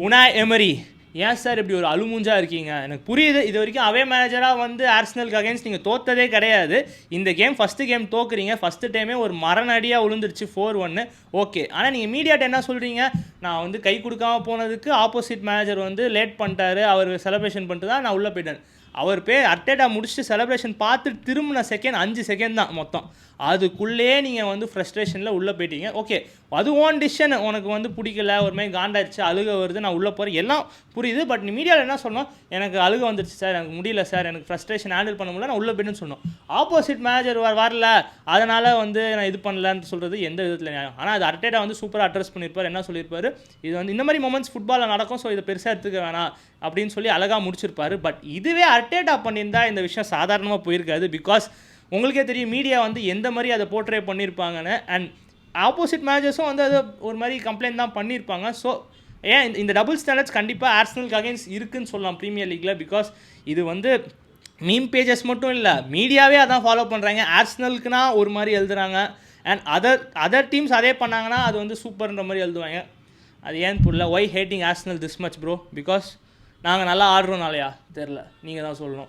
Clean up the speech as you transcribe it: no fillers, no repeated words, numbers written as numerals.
உனாய் emery ஏன் sir இப்படி ஒரு அழுமூஞ்சா இருக்கீங்க? எனக்கு புரியுது, இது வரைக்கும் அவே மேனேஜராக வந்து ஆர்சனலுக்கு அகைன்ஸ்ட் நீங்கள் தோத்ததே கிடையாது. இந்த கேம் ஃபஸ்ட்டு கேம் தோக்குறீங்க, ஃபஸ்ட்டு டைமே ஒரு மரணடியாக விழுந்துருச்சு 4-1. ஓகே, ஆனால் நீங்கள் மீடியாட்ட என்ன சொல்கிறீங்க? நான் வந்து கை கொடுக்காம போனதுக்கு ஆப்போசிட் மேனேஜர் வந்து லேட் பண்ணிட்டாரு, அவர் செலிப்ரேஷன் பண்ணிட்டு தான் நான் உள்ளே போயிட்டேன். அவர் அர்டேட்டா முடிச்சுட்டு செலிப்ரேஷன் பார்த்து திரும்பின செகண்ட் 5 செகண்ட் தான் மொத்தம். அதுக்குள்ளேயே நீங்கள் வந்து ஃப்ரஸ்ட்ரேஷனில் உள்ளே போயிட்டீங்க. ஓகே, அது ஓன் டிசிஷன். உனக்கு வந்து பிடிக்கல, ஒரு மாதிரி காண்டாயிடுச்சு, அழுக வருது, நான் உள்ளே போகிறேன், எல்லாம் புரியுது. பட் நீ மீடியாவில் என்ன சொன்னோம்? எனக்கு அழுக வந்துடுச்சு சார், எனக்கு முடியல சார், எனக்கு ஃப்ரஸ்ட்ரேஷன் ஹேண்டில் பண்ண முடியல, நான் உள்ளே போயிட்டுன்னு சொன்னோம். ஆப்போசிட் மேனேஜர் வரல, அதனால் வந்து நான் இது பண்ணலன்னு சொல்கிறது எந்த விதத்தில் நியாயம்? ஆனால் அது அர்டேட்டா வந்து சூப்பராக அட்ரஸ் பண்ணியிருப்பார். என்ன சொல்லியிருப்பார்? இது வந்து இந்த மாதிரி மொமெண்ட்ஸ் ஃபுட்பாலில் நடக்கும், ஸோ இதை பெருசாக எடுத்துக்க வேணாம் அப்படின்னு சொல்லி அழகாக முடிச்சிருப்பாரு. பட் இதுவே அர்டேட்டா பண்ணியிருந்தா இந்த விஷயம் சாதாரணமாக போயிருக்காது. பிகாஸ் உங்களுக்கே தெரியும் மீடியா வந்து எந்த மாதிரி அதை போர்ட்ரே பண்ணியிருப்பாங்கன்னு. அண்ட் ஆப்போசிட் மேனேஜர்ஸும் வந்து அதை ஒரு மாதிரி கம்ப்ளைண்ட் தான் பண்ணியிருப்பாங்க. ஸோ ஏன் இந்த டபுள் ஸ்டாண்டர்ட்ஸ் கண்டிப்பாக ஆர்சனலுக்கு அகைன்ஸ்ட் இருக்குன்னு சொல்லலாம் ப்ரீமியர் லீக்கில். பிகாஸ் இது வந்து மீம் பேஜஸ் மட்டும் இல்லை, மீடியாவே அதான் ஃபாலோ பண்ணுறாங்க. ஆர்சனலுக்குனா ஒரு மாதிரி எழுதுறாங்க, அண்ட் அதர் டீம்ஸ் அதே பண்ணாங்கன்னா அது வந்து சூப்பர்ன்ற மாதிரி எழுதுவாங்க. அது ஏன்னு புரியல. Why hating Arsenal this much bro? Because நாங்கள் நல்லா ஆடுறோம் நாளையா தெரில, நீங்கள் தான் சொல்லணும்.